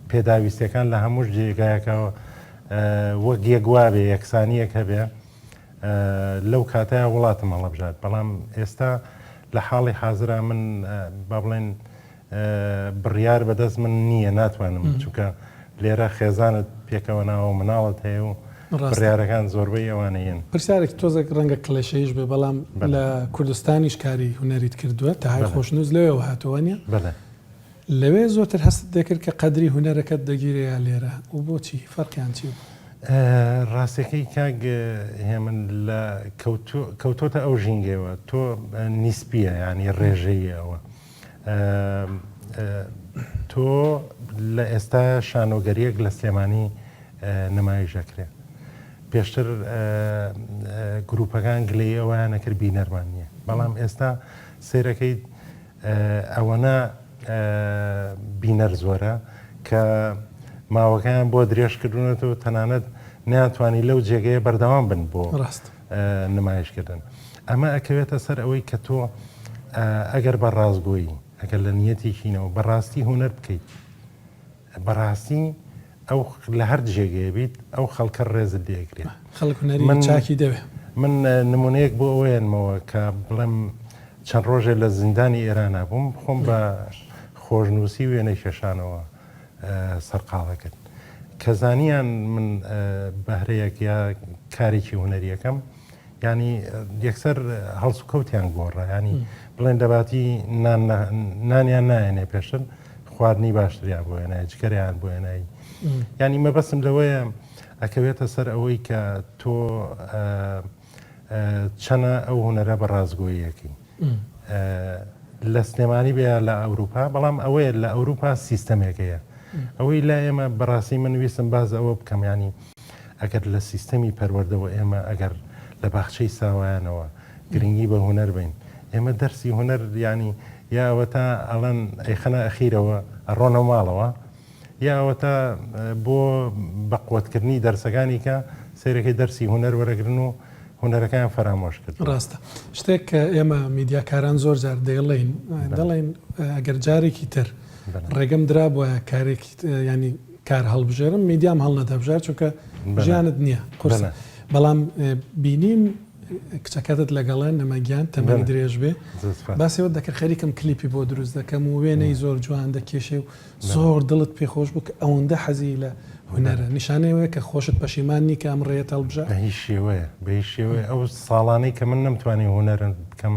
پێداویستەکان لە هەموو جێگایەکەوە وەک یەکوا بێ یەکسانیەک هەبێ لەو کاتەیە وڵاتم هەڵەبژات بەڵام ئێستا لە حاڵی حازرا من با بڵێن بڕیار بەدەست من نییە ناتوانم چونکە لێرە خێزانت پێکەوە ناوە مناڵت هەیە و بڕیارەکان زۆربەی ئەوانەیەن پرسیارێک تۆزێک ڕەنگە کلێشەیش بێ بەڵام لە کوردستانیش کاری هوەریت کردووە تا های خۆشنووس لەوێەوە هاتووەنیە لەوێ زۆرتر هەست دەکرد کە قەدری هوەرەکەت دەگیرەیە لێرە و بۆچی فەرقیان چی بوو؟ ڕاستەکەی کاک هێمن لە کەوتۆتە ئەو ژینگەوە تۆ نیسپیە ینی ڕێژەیەوە تۆ لە ئێستا شانۆگەریەک لە سلێمانی نمایشەکرێ پێشتر گروپەکان گلەی ئەویان نەکرد بینەرمان نییە بەڵام ئێستا سیرەکەی ئەوەنە بینەر زۆرە کە ماوەکان بۆ درێژکردونەوە تەنانەت ناتوانانی لەو جێگەیە بەردەوام بن بۆ نمایشکردن ئەمە ئەکەوێتە سەر ئەوەی کە تۆ ئەگەر بە ڕازگۆیی ئەگەر لە نیەتێکینەوە بەڕاستی هوەر بکەیت بەڕاستی ئەو لە هەر جێگەیە بیت ئەو خەڵکە ڕێزت دێگرێت خەڵک هوەری چاکی دەوێت من نمونەیەک بۆ ئەوێنمەوە کە بڵێم چەند ڕۆژێک لە زیندانی ئێرانە بووم خۆم بە خۆشنووسی وێنەی کێشانەوە سەرقاڵەکرد کە زانیان من بەهرەیەک یا کارێکی هوەریەکەم ینی یەکسەر هەڵس و کەوتیان گۆڕە ینی بڵێن دەباتی نانیان نایەنێ پێشتر خواردنی باشتریان بۆ وێنای جگەریان بۆ وێنایی ینی مەبەستم لەوەیە ئەکەوێتە سەر ئەوەی کە تۆ چەنە ئەو هوەرە بە ڕازگۆیەکی لە سلێمانی بێ لە ئەوروپا بەڵام ئەوەیە لە ئەوروپا سیستەمێکەیە ئەوەی لا ئێمە بەڕاستی من ویستم باز ئەوە بکەم ینی ئەگەر لە سیستەمی پەروەردەوە ئێمە ئەگەر لە باخچەی ساوایانەوە گرنگی بە هوەر بین ئێمە دەرسی هوەر ینی یاوە تا ئەڵەن ئەیخەنە ئەخیرەوە ئەڕۆنە ماڵەوە یاوە تا بۆ بەقوتکردنی دەرسەکانی کە سیرەکەی دەرسی هوەر وەرەگرن و هوەرەکان فەرامۆش کرد ڕاستە شتێک کە ئێمە میدیاکاران زۆر جار دەڵێن ئەگەر جارێکی تر ڕێگەم درا بووە کارێکی ینی کار هەڵبژێرم میدیام هەڵ نەدەبژار چونکە ژیانت نییە قورسە بەڵام بینیم کچەکەتت لەگەڵێن نەمەگیان تەمەنی درێژ بێ باسیەوە دەکرد خەریکم کلیپی بۆ دروست دەکەم و وێنەی زۆر جوان دەکێشێ و زۆر دڵت پێخۆش بوو کە ئەوەندە حەزی لە هوەرە نیشانەیەوەیە کە خۆشت پەشیمانی کە ئەم ڕێیەت هەڵبژار بە هیچ شێوەیە بە هیچ شێوەیە ئەو ساڵانەی کە من نەمتوانی هوەرن بکەم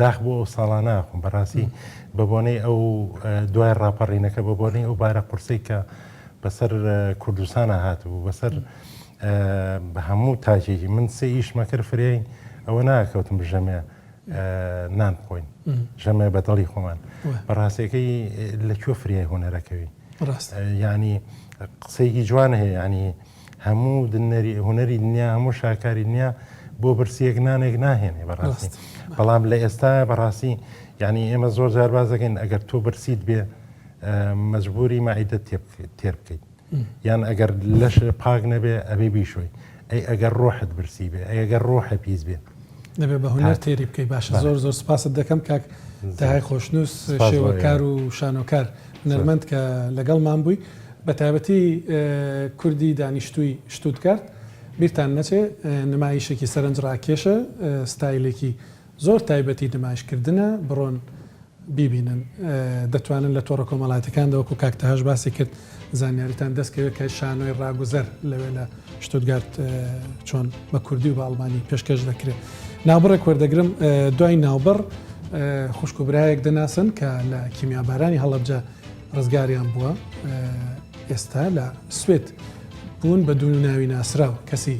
داخ بۆ ئەو ساڵانە خۆم بەڕاستی بە بۆنەی ئەو دوای ڕاپەڕینەکە بە بۆنەی ئەو بارە قورسەی کە بەسەر کوردستانە هاتبوو بەسەر بە هەموو تاجێکی من سێ ئیشمەکرد فرێی ئەوە ناکەوتم ژەمێ نان بخۆین ژەمێ بەدڵی خۆمان بەڕاستیەکەی لەکوێ فریای هوەرەکەوی ینی قسەیەکی جوان هەیە ینی هەموو هوەری دنیا هەموو شاکاری دنیا بۆ برسیەک نانێک ناهێنێ بەڕاستی بەڵام لە ئێستا بەڕاستی ینی ئێمە زۆر جار بازەکەین ئەگەر تۆ برسیت بێ مەجبوری مائیدە تێر بکەیت یان ئەگەر لەش پاک نەبێ ئەبێ بیشۆی ئەی ئەگەر ڕۆحت برسی بێ ئەگەر ڕۆحە پیس بێ دەبێت بە هوەر تێری بکەی باشە زۆر زۆر سپاست دەکەم کاک داهای خۆشنووس شێوەکار و شانۆکار نەرمەند کە لەگەڵمان بووی بە تایبەتی کوردی دانیشتووی شتوتگارت بیرتان نەچێ نمایشێکی سەرنج ڕاکێشە ستایلێکی زۆر تایبەتی نمایشکردنە بڕۆن بیبینن دەتوانن لە تۆڕە کۆمەڵاتەکانەوە و کاکتەهاش باسی کرد زانیاریتان دەستکەوێت کە شانۆی ڕاگوزەر لەوێ لە شتوتگارت چۆن بە کوردی و بە ئەڵمانی پێشکەش دەکرێت ناوبڕێک وەردەگرم دوای ناوبڕ خوشکوبرایەک دەناسن کە لە کیمیابارانی هەڵەبجە ڕزگاریان بووە ئێستا لە سوێت بوون بە دوون ناوی ناسراو کەسی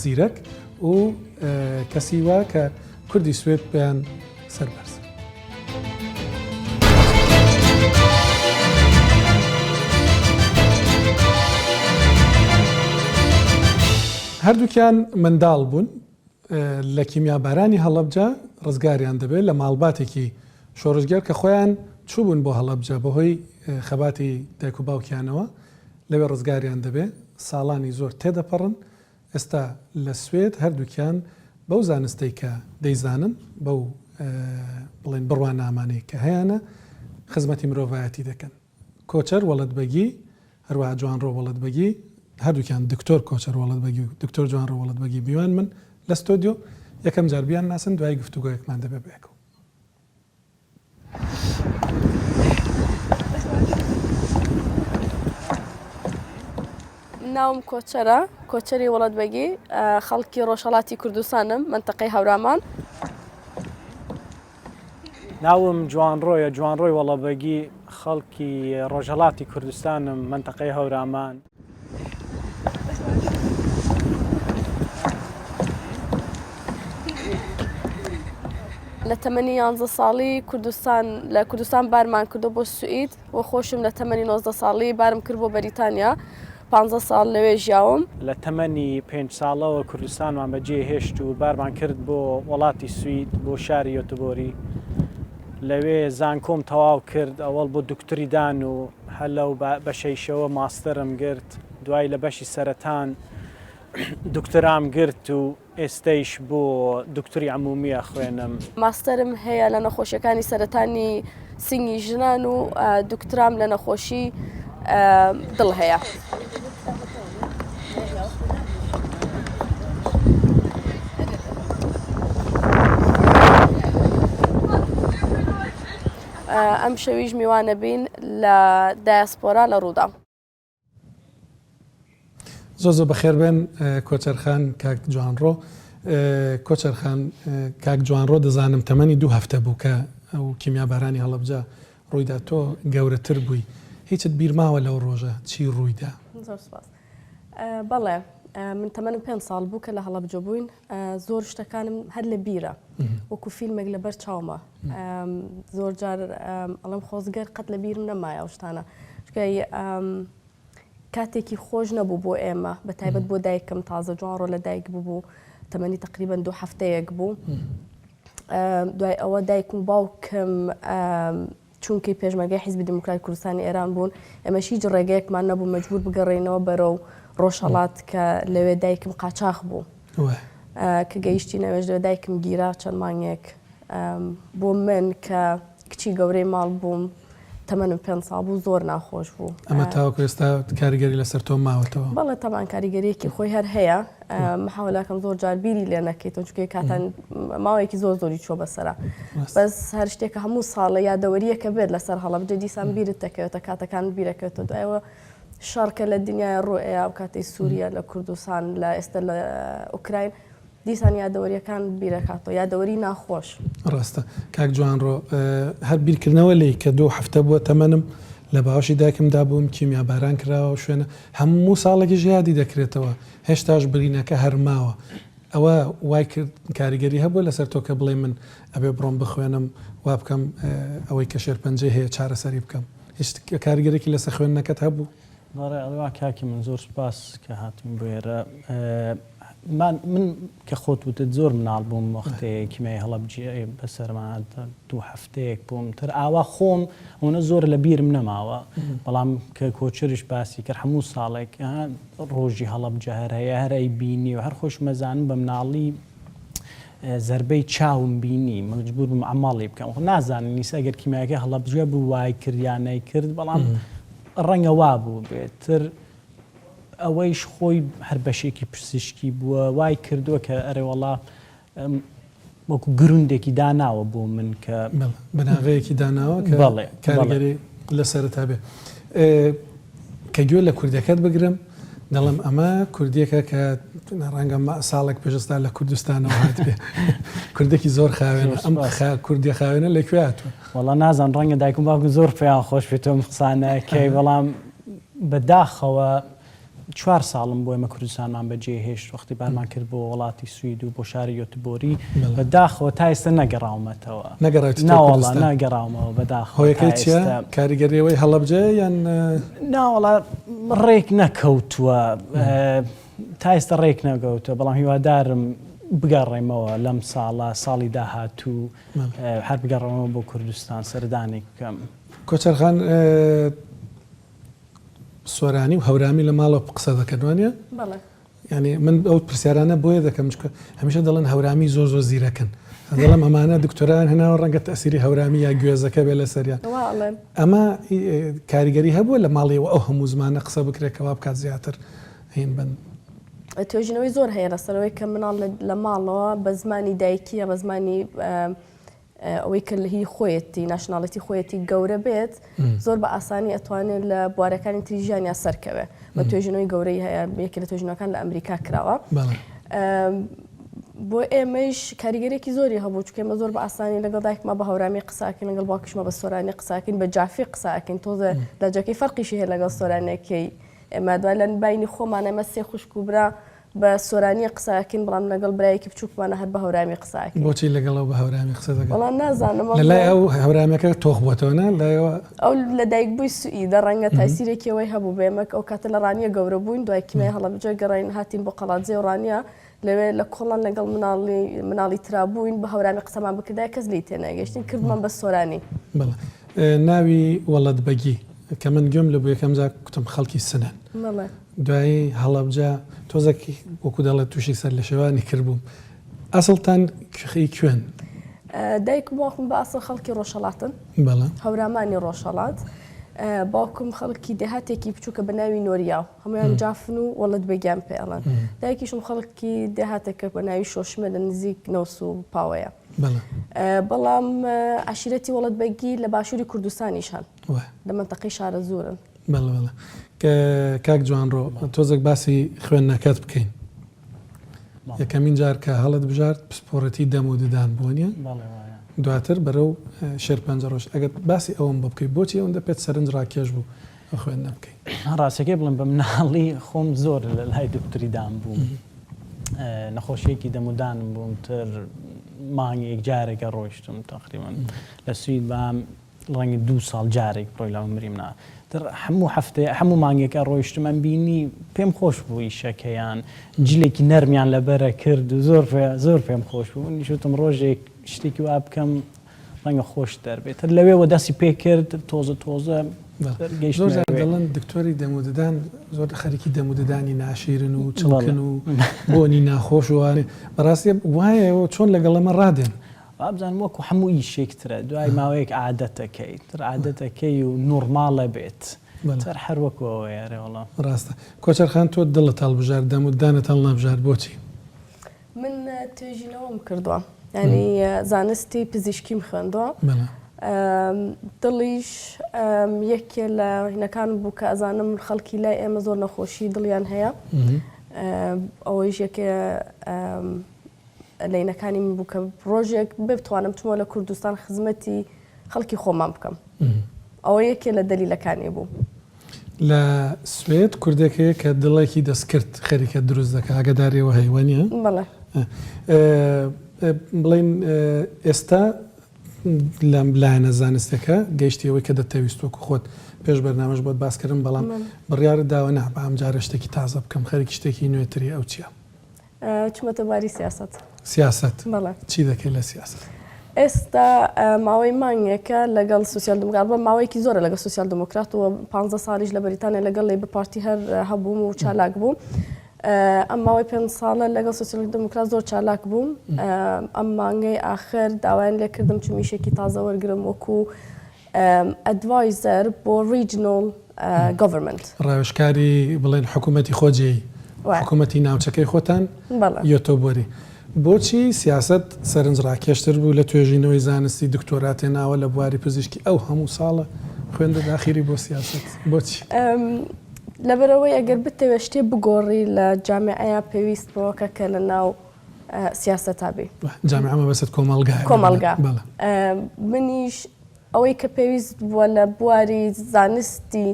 زیرەک و کەسی وا کە کوردی سوێت پێیان سەربەرز هەردووکیان منداڵ بوون لە کیمیابارانی هەڵەبجە ڕزگاریان دەبێت لە ماڵباتێکی شۆڕژگەر کە خۆیان چوو بوون بۆ هەڵەبجە بەهۆی خەباتی دایک و باوکیانەوە لەوێ ڕزگاریان دەبێت ساڵانی زۆر تێدەپەڕن ئێستا لە سوێد هەردووکیان بەو زانستەی کە دەیزانن بەو بڵێن بڕوانامانەی کە هەیەە خزمەتی مرۆڤایەتی دەکەن. کۆچەر وەڵەتبەگی هەروەها جوانڕۆ وەڵەتبەگی هەردووکیان دکتۆر کۆچەر وەڵەتبەگی و دکتۆر جوانڕۆ وەڵەتبەگی بیوان من لە ستۆدیۆ یەکەم جار بیان ناسن دوای گفتوگۆیەکمان دەبێ بێکەوە. ناوم کۆچەرە کۆچەری وەڵەتبەگی خەڵکی ڕۆژهەڵاتی کوردستانم منتەقەی هەورامان. ناوم جوانڕۆیە جوانڕۆی وەڵەبەگی خەڵکی ڕۆژهەڵاتی کوردستانم منتەقەی هەورامان. لە تەمەنی 11 ساڵی لە کوردستان بارمان کردو بۆ سوئید و خۆشم لە تەمەنی 19 ساڵی بارم کرد بۆ بەریتانیا 15 ساڵ لەوێ ژیاوم. لە تەمەنی 5 ساڵەوە کوردستانمان بەجێ هێشت و بارمان کرد بۆ وڵاتی سوید بۆ شاری یۆتبۆری. لەوێ زانکۆم تەواو کرد ئەوەڵ بۆ دکتوری دان و هەلە و بەشەیشەوە ماستەرم گرت دوای لە بەشی سەرەتان دکتۆرام گرت و ئێستەیش بۆ دکتوری عمومیە خوێنم. ماستەرم هەیە لە نەخۆشیەکانی سەرەتانی سنگی ژنان و دکترام لە نەخۆشی دڵ هەیە. ئەم شەویش میوانە بین لە دایاسپۆرا لە ڕوودا. زۆ بەخێربێن کۆچەرخان کاک جوانڕۆ. کۆچەرخان کاک جوانڕۆ دەزانم تەمەنی 2 هەفتە بوو کە ئەو کیمیابارانی هەڵەبجە ڕوویدا تۆ گەورەتر بووی. هیچت بیرماوە لەو ڕۆژە چی ڕوویدا؟ زۆر سپاس. بەڵێ من تەمەنم 5 ساڵ بوو کە لە هەڵەبجە بووین زۆر شتەکانم هەر لە بیرە وەکو فیلمێک لەبەر چاومە زۆر جار ئەڵم خۆزگەر قەت لە بیرم نەمایە ئەو شتانە کاتێکی خۆش نەبوو بۆ ئێمە بە تایبەت بۆ دایکم تازە جوانڕۆ لە دایک بوو تەمەنی تقریبا 2 هەفتەیەک بوو. دوای ئەوە دایکم باوکم چونکەی پێشمەرگەی حیزبی دموکراتی کوردستانی ئێران بوون ئێمەش هیچ ڕێگەیەکمان نەبوو مەجبور بگەڕێنەوە بەرەو ڕۆژهەڵات کە لەوێ دایکم قاچاق بوو کە گەیشتی نەوێژ لەوێ دایکم گیرا چەند مانگێک بۆ من کە کچی گەورەی ماڵ بووم تەمەنم 5 ساڵ بوو زۆر ناخۆش بوو. ئەمە تاوەکو ئێستا کاریگەری لەسەر تۆ ماوەتەوە؟ بەڵێ تەمان کاریگەریەکی خۆی هەر هەیە محاولاکەم زۆر جار بیری لێ نەکەیتەوە چونکە کاتان ماوەیەکی زۆر زۆری چۆ بەسەرا بەس هەر شتێکە هەموو ساڵە یادەوەریەکە بێت لەسەر هەڵەبجە دیسان بیرت دەکەوێتە کاتەکان بیرەکەوێتەوە دوایەوە شەڕکە لە دنیای ڕۆئەیە و کاتەی سووریا لە کوردستان لە ئێستا لە ئوکراین دیسان یادەوەریەکان بیرەکاتەوە یادەوەری ناخۆش. ڕاستە کاک جوانڕۆ هەر بیرکردنەوە لی کە 2 هەفتە بووە تەمەنم لە باوەشی دایکمدا بووم کیمیاباران کراوە شوێنە هەموو ساڵێکی یادی دەکرێتەوە هێشتاش برینەکە هەرماوە. ئەوە وای کرد کاریگەری هەبووە لەسەر تۆ کە بڵێ من ئەبێ بڕۆم بخوێنم وا بکەم ئەوەی کە شێرپەنجەی هەیە چارەسەری بکەم هیچ کاریگەرێکی لەسەر خوێندنەکەت هەبوو؟ ئەڵێ کاکی من زۆر سپاس کە هاتوین بۆ ئێرە. من کە خۆت وتت زۆر مناڵ بووم وەختەیە کیمیای هەڵەبجە بەسەرمان 2 هەفتەیەک بووم تر ئاوا خۆم ئەوە زۆر لە بیرم نەماوە بەڵام کە کۆچەرش باسی کرد هەموو ساڵێک ڕۆژی هەڵەبجە هەر هەیە هەر ئەی بینی و هەر خۆش مەزانم بە مناڵی زەربەی چاوم بینی مەجبور بووم ئەماڵی بکەم نازانم نیسە ئەگەر کیمیاکە هەڵەبجە بوو وای کرد یان نەیکرد بەڵام ڕەنگە وا بوو بێتتر ئەوەیش خۆی هەر بەشێکی پرسیشکی بووە وای کردووە کە ئەرێوەڵا وەکو گروندێکی داناوە بۆ من کە بناغەیەکی داناوە کە کاریگەری لەسەرتا بێ. کە گوێ لە کوردەکەت بگرم دەڵم ئەمە کوردیەکە کە ڕەنگە ساڵێک پێشستا لە کوردستانەوە هات بێ کوردێکی زۆر خاوێنە ئەم کوردی خاوێنە لەکوێ هاتووە؟ وەڵا نازان ڕەنگە دایکم باوکم زۆر پێیان خۆش بێتەوە قسانەکەی بەڵام بەداخەوە 4 ساڵم بۆ ئێمە کوردستانمان بەجێ هێشت وەختی بارمان کرد بۆ وڵاتی سوید و بۆ شاری یۆتبۆری بەداخەوە تا ئێستا نەگەڕاومەتەوە نەگەڕاومەوە بەداخەوە. هۆیەکەی چییە؟ کاریگەریەوەی هەڵەبجە یان ناوەڵا ڕێک نەکەوتووە تا ئێستا ڕێک نەگەوتووە بەڵام هیوادارم بگەڕێمەوە لەم ساڵی داهاتوو هەر بگەڕێمەوە بۆ کوردستان سەردانی بکەم. کۆچەرخان سۆرانی و هەورامی لە ماڵەوە قسە دەکەنوانە؟ بەڵێ يعني من ئەو پرسیارانە بۆیە دەکەم هەمیشە دەڵێن هەورامی زۆر زیرەکەن دەڵم ئەمانە دکتۆران هێناوە ڕەنگە تەسیری هەورامی یا گوێزەکە بێ لە سەریان ئەمە کاریگەری هەبووە لە ماڵیەوە ئەو هەموو زمانە قسە بکرێتەوە بکات زیاتر هین بن توێژینەوەی زۆر هەیە لەسەرەوەی کە مناڵ لە ماڵەوە بە زمانی دایکیە بە زمانی ئەوەی کە هی خۆیەتی ناشناڵەتی خۆیەتی گەورە بێت زۆر بە ئاسانی ئەتوانێت لە بوارەکانی تری ژیانیا سەرکەوێ بە توێژینەوەی گەورەی هەیە یەکی لە توێژینەکان لە ئەمریکا کراوە بۆ ئێمەش کاریگەرێکی زۆری هەبوو چکە ئێمە زۆر بە ئاسانی لەگەڵ دایکمە بە هەورامی قساکەین لەگەڵ باوکیشمە بە سۆرانی قساکەین بە جافی قساکەین تۆزە لە جەکەی فەرقیشی هەیە لەگەڵ سۆرانەکەی ئێمە دوای لە باینی خۆمان ئێمە سێ خوشک و برا بە سۆرانی قساکەین بەڵام لەگەڵ برایەکی بچووکمانە هەر بە هەورامی قساکەین بۆچی لەگەڵەوە بە هەورامی قسە دەکەن وەڵام نازانم لەلای ئەو هەورامەکە تۆخ بۆتەوەە لایەوە ئەو لە دایک بووی سوئیدە ڕەنگە تاسیرێکەوەی هەبوو بێمەک ئەو کاتە لە ڕانیە گەورە بووین دوای کیمای هەڵەبجە گەڕین هاتین بۆ قەڵاتجێ و ڕانیە لەوێ لە کۆڵان لەگەڵ مناڵی ترابووین بە هەورامی قسەمان بکردای کەس لی تێناگەشتین کردمان بە سۆرانی ناوی وەڵەت بەگی کە من گوێم لە بۆ یەکەم جا کوتم خەڵکی سنەن دوایی هەڵەبجە تۆزێکی وەکو دەڵێت تووشی سەر لە شێوانی کردبووم ئەسڵتان کوێن دایک باوکم بە ئەسڵ خەڵکی ڕۆژهەڵاتن هەورامانی ڕۆژهەڵات باوکم خەڵکی دێهاتێکی بچووکە بە ناوی نۆریاو هەمویان جافن و وەڵت بێگیان پێڵەن دایکیشم خەڵکی دێهاتێکە بە ناوی شۆشمە لە نزیک نەوس و پاوەیە بەڵام عشیرەتی وەڵت بەگی لە باشووری کوردستانیشان لە منتەقەی شارە زۆرن کاک جوانڕۆ تۆزێک باسی خوێندنەکەت بکەین یەکەمین جار کە هەڵت بژارد پسپۆرەتی دەم و ددان بووە نیە دواتر بەرەو شێر پەنجە ڕۆژ ئەگەر باسی ئەوم بە بکەیت بۆچی ئەوەندە پێت سەرنج ڕاکێش بوو خوێندنە بکەیت ڕاستەکەی بڵم بە مناڵی خۆم زۆر لە لای دکتۆری دام بووم نەخۆشیەکی دەمودانم بووم تر مانگێک جارێکە ڕۆیشتم تقریبان لە سوید بام ڕەنگە 2 ساڵ جارێک پڕۆی لاو مریم نا هەموو هەفتەیە هەموو مانگێکە ڕۆیشتم ئەم بینی پێم خۆش بوو ئیشەکەیان جلێکی نەرمیان لەبەرە کرد و زۆر پێم خۆش بوو نیشتم ڕۆژێک شتێکی وا بکەم ڕەنگە خۆش دەربێت تر لەوێەوە دەستی پێ کرد تۆزە زۆر دەڵێن دکتۆری دەموددان زۆر خەریکی دەموددانی ناشیرن و چڵکن و بۆنی ناخۆش وانێ بەڕاستی وایە چۆن لەگەڵ ئەمە ڕادێن وابزان وەکو هەموو ئیشێکترە دوای ماوەیەک عادەتەکەی تر عادەتەکەی و نورماڵە بێت تر هەر وەکوەوە یارێوەڵە ڕاستە کۆچەرخان تۆ دڵت هەڵبژار دەموددانت هەڵنەبژار بۆچی من توێژینەوەم کردووە ینی زانستی پزیشکیم خوێندووە دڵیش یەکێ لە هینەکان بوو کە ئەزانم خەڵکی لای ئێمە زۆر نەخۆشی دڵیان هەیە ئەوەیش یەکێ لەینەکانی من بوو کە ڕۆژێک بتوانم چمەوە لە کوردستان خزمەتی خەڵکی خۆمان بکەم ئەوە یەکێ لە دەلیلەکانی بوو لە سوێد کوردێکەیە کە دڵێکی دەستکرد خەریکە دروست دەکە ئاگاداریەوە هەیوانە بەڵێ بڵێن ئێستا لەم لایەنە زانستەکە گەیشتیەوەی کە دەتەویست وەکو خۆت پێش بەرنامەش بۆت باسکردم بەڵام بڕیارت داوە نا بە ئەم جارە شتێکی تازە بکەم خەریکی شتێکی نوێتری ئەو چییە؟ چمەتە باری سیاست چی دەکەی لە سیاست؟ ئێستا ماوەی مانگێکە لەگەڵ سوسیال دموکرات بە ماوەیەکی زۆرە لەگەڵ سوسیال دموکرات و 15 ساڵیش لە بەریتانیا لەگەڵ لێبر پارتی هەر هەبووم و چالاک بووم ئەم ماوەی 5 ساڵە لەگەڵ سوسیال دموکرات زۆر چالاک بووم ئەم مانگەی ئاخر داوایان لێ کردم چمیشێکی تازە وەرگرم وەکو ئەدڤایزەر بۆ ریجنۆل گۆڤەرمنت ڕاوێژکاری بڵێن حکوومەتی خۆجێی حکوومەتی ناوچەکەی خۆتان یۆتۆبۆری بۆچی سیاست سەرنج ڕاکێشتر بوو لە توێژینەوەی زانستی دکتۆراتێ ناوە لە بواری پزیشکی ئەو هەموو ساڵە خوێندە داخیری بۆ سیاست بۆچی؟ لەبەرەوەی ئەگەر بتەوێ شتێ بگۆڕی لە جامعەیە پێویست بەوەکە کە لە ناو سیاسەتا بێ جامعەمە بەسەر کۆمەلگا منیش ئەوەی کە پێویست بووە لە بواری زانستی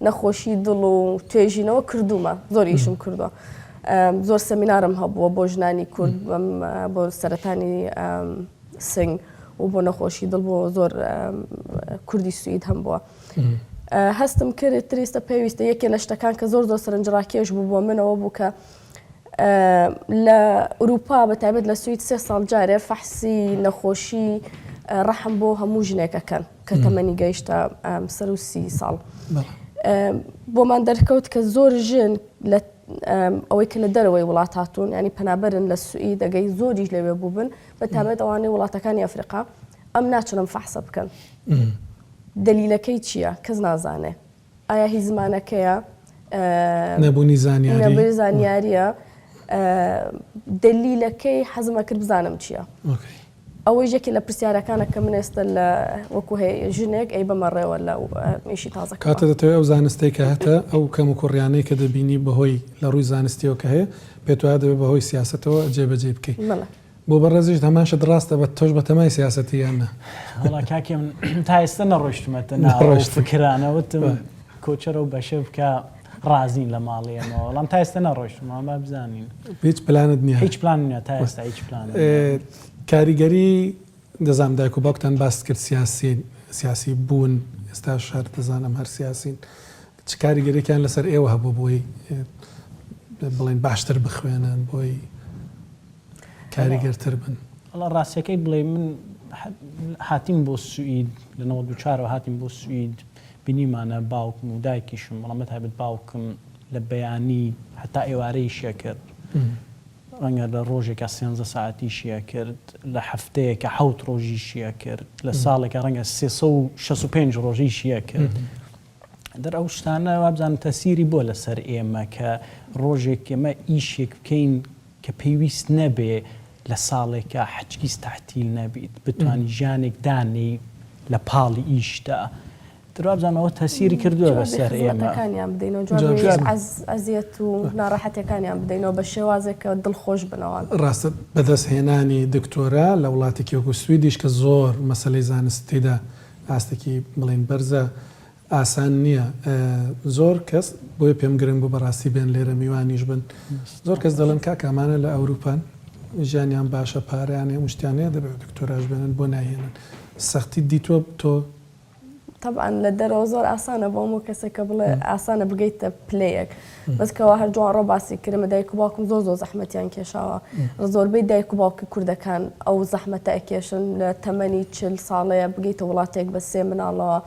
نەخۆشی دڵ و توێژینەوە کردومە زۆر ئیشم کردووە زۆر سەمینارم هەبووە بۆ ژنانی کورد بۆ سەرەتانی سنگ و بۆ نەخۆشی دڵ بۆ زۆر کوردی سوئید هەم بووە هەستم کرد تریستە پێویستە یەکێ لە شتەکان کە زۆر سەرنجڕاکێش بوو بۆ منەوە بوو کە لە ئوروپا بەتایبەت لە سوئید 3 ساڵ جارێ فەحسی نەخۆشی ڕەحم بۆ هەموو ژنێکەکەن کە تەمەنی گەیشتە سەر و 30 ساڵ بۆمان دەرکەوت کە زۆر ژن ئەوەی کە لە دەرەوەی وڵات هاتوون ینی پەنابەرن لە سوئی دەگەی زۆریش لەوێ بووبن بە تابێت ئەوانەی وڵاتەکانی ئەفریقا ئەم ناچنم فەحسە بکەن دلیلەکەی چییە کەس نازانێ ئایا هی زمانەکەیە نەبوونی زانیاریە دلیلەکەی حەزمە کرد بزانم چییە ئەوەی یەکی لە پرسیارەکانە کە من ئێستا لە وەکو هەیە ژنێک ئەی بمەڕێوە لە میشی تازە کاتە دەتەوێت ئەو زانستەی کە هەتە ئەو کەم و کوڕیانەی کە دەبینی بەهۆی لە ڕووی زانستیەوە کە هەیە پێت وایە دەبێت بەهۆی سیاستەوە جێبەجێ بکەیت بۆ بەڕێزیش هەماشە ڕاستە بە تۆش بە تەمای سیاسەتی یانە وڵا کاکێم تا ئێستا نەڕۆشتمەتە ناڕۆشت فکرانەوەتم کۆچەرە و بەشە بکە ڕازین لە ماڵیەمەوە وەڵام تا ئێستا نەڕۆشتمە با بزانین هیچ پلانت نییە هیچ پلان نیە تا ئێستا هیچ پلان کاریگەری دەزانام دایک و باوکتان باس کرد سیاسی بوون ئێستا شار دەزانم هەر سیاسین چ کاریگەریەکیان لەسەر ئێوە هەبوو بۆی بڵێن باشتر بخوێنن بۆی کاریگەرتر بن وڵا ڕاستیەکەی بڵێ من هاتیم بۆ سوئید لە 94ەوە هاتیم بۆ سوئید بینیمانە باوکم و دایکیشم وەڵام بەتایبەت باوکم لە بەیانی هەتا ئێوارەیشیە کرد ڕەنگە لە ڕۆژێکە 13 ساعتیشیە کرد لە هەفتەیەکە 7 ڕۆژیشیە کرد لە ساڵێکە ڕەنگە 365 ڕۆژیشیە کرد دەر ئەو شتانە وابزانم تەسیری بۆ لەسەر ئێمە کە ڕۆژێک ئێمە ئیشێک بکەین کە پێویست نەبێ لە ساڵێکە حچگیز تەحتیل نەبیت بتوانانی ژیانێک دانی لە پاڵی ئیشدا درابزانەوە تەسیری کردووە بەسەر ئێمەکانیان بدەینەوە ئەزیەت و ناڕەحەتەکانیان بدەینەوە بە شێوازێکە دڵخۆش بنەوەن ڕاستە بەدەستهێنانی دکتۆرە لە وڵاتێکی وەکو سویدیش کە زۆر مەسەلەی زانستیدا ئاستێکی بڵێن بەرزە ئاسان نییە زۆر کەس بۆیە پێم گرنگ بوو بەڕاستی بێن لێرە میوانیش بن زۆر کەس دەڵێن کاکامانە لە ئەوروپان ژیانیان باشە پارەیانێ مشتیانەیە دەبێت دکتۆراژ بێنن بۆ ناهێنن سەختی دیتوە تۆ طبعا لە دەرەوە زۆر ئاسانە بۆ هەموو کەسێکە بڵێ ئاسانە بگەیتە پلەیەک بەسکەوە هەر جوان ڕۆ باسی کردمە دایک و باوکم زۆر زەحمەتیان کێشاوە زۆربەی دایک و باوکی کوردەکان ئەو زەحمەتە ئەکێشن لە تەمەنی 40 ساڵەیە بگەیتە وڵاتێک بە 3 مناڵەوە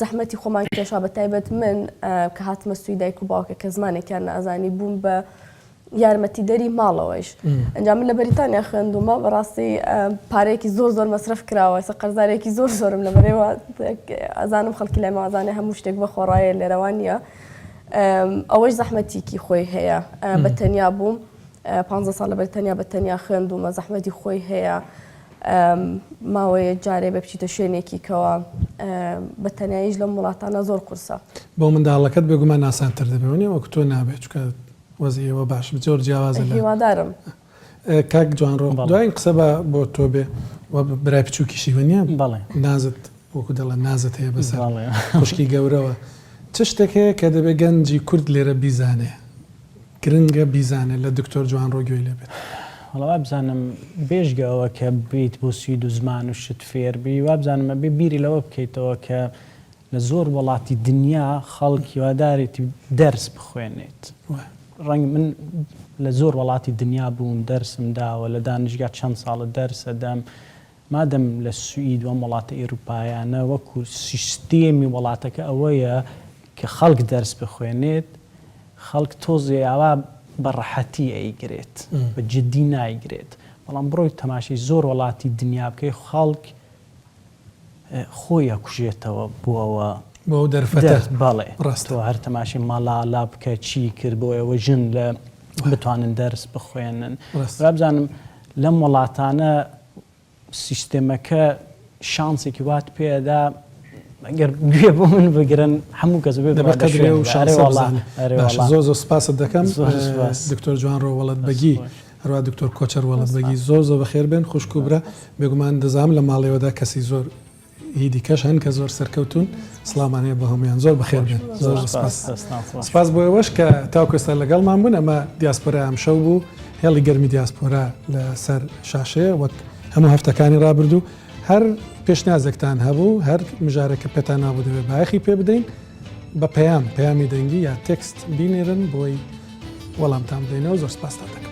زەحمەتی خۆمان کێشا بە تایبەت من کە هاتمە سوی دایک و باوکە کە زمانێکیان نەئەزانی بووم بە یارمەتیدەری ماڵەوەیش ئەنجام من لە بەریتانیا خوێندومە بەڕاستی پارەیەکی زۆر مەسرف کراوە سە قەرزارێکی زۆرم لە بەرەوە ئەزانم خەڵکی لای مازانێ هەموو شتێک بە خۆڕایە لێرەوان نیە ئەوەش زەحمەتیکی خۆی هەیە بەتەنیا بووم 15 ساڵ لە بەریتانیا بەتەنیا خوێندومە زەحمەتی خۆی هەیە ماوەیە جارێ بە بچیتە شوێنێکی کەوە بەتەنیاییش لەم وڵاتانە زۆر قورسە بۆ منداڵەکەت بێگومان ئاسانتر دەبێنی وەکو تۆ نابێت چکە وەزیەوە باش زۆر جیاوازە هیوادارم کاک جوانڕۆ دوای قسە بۆ تۆ بێ برای بچووکیشی وەنیە بەڵێ نازت وەکو دەڵە نازت هەیە بەسەر خوشکی گەورەوە چ شتێک هەیە کە دەبێت گەنجی کورد لێرە بیزانێ گرنگە بیزانێت لە دکتۆر جوانڕۆ گوێی لێبێت وڵا بزانم بێژگەوە کە بیت بۆ سوید و زمان و شت فێربی وا بزانمە بێ بیری لەوە بکەیتەوە کە لە زۆر وڵاتی دنیا خەڵکی وادارێتی دەرس بخوێنێت ڕەنگ من لە زۆر وڵاتی دنیا بووم دەرسم داوە لە دانشگا چەند ساڵە دەرسەدەم مادەم لە سوئید و وڵاتە ئێروپایانە وەکو سیستێمی وڵاتەکە ئەوەیە کە خەڵک دەرس بخوێنێت خەڵک تۆزێاوا بەڕەحەتی ئەیگرێت بە جددی نایگرێت بەڵام بڕۆی تەماشای زۆر وڵاتی دنیا بکەی خەڵک خۆی ئەکوژێتەوە بۆەوە بۆ دەرفەتە بەڵێ ڕاستەوە هەر تەماشی ماڵالا بکە چی کرد بۆ ئێوە ژن لە بتوانن دەرس بخوێنن بزانم لەم وڵاتانە سیستێمەکە شانسێکی وات پێدا ئەگەر گوێ بۆ من بگرن هەموو کەس زۆر سپاست دەکەم دکتۆر جوانڕۆ وەڵەت بەگی هەروە دکتۆر کۆچەر وەڵەت بەگی زۆر بەخێر بێن خوشکوبرە بێگومان دەزانم لە ماڵێوەدا کەسی زۆر هیدی کەش هەن کە زۆر سەرکەوتون سڵامانەیە بە هەمویان زۆر بەخێر بێن زۆر سپاس بۆ ئێوەش کە تاوکەستا لەگەڵمان بوون ئەمە دیاسپۆرا ئەمشەو بوو هێڵی گەرمی دیاسپۆرا لەسەر شاشەیە وەک هەموو هەفتەکانی ڕابردوو هەر پێشنیازێکتان هەبوو هەر مژارێکە پێتان نابوو دەبێت بایەخی پێ بدەین بە پەیامی دەنگی یا تێکست بینێرن بۆی وەڵامتان بدەینەوە زۆر سپاستان دەکەم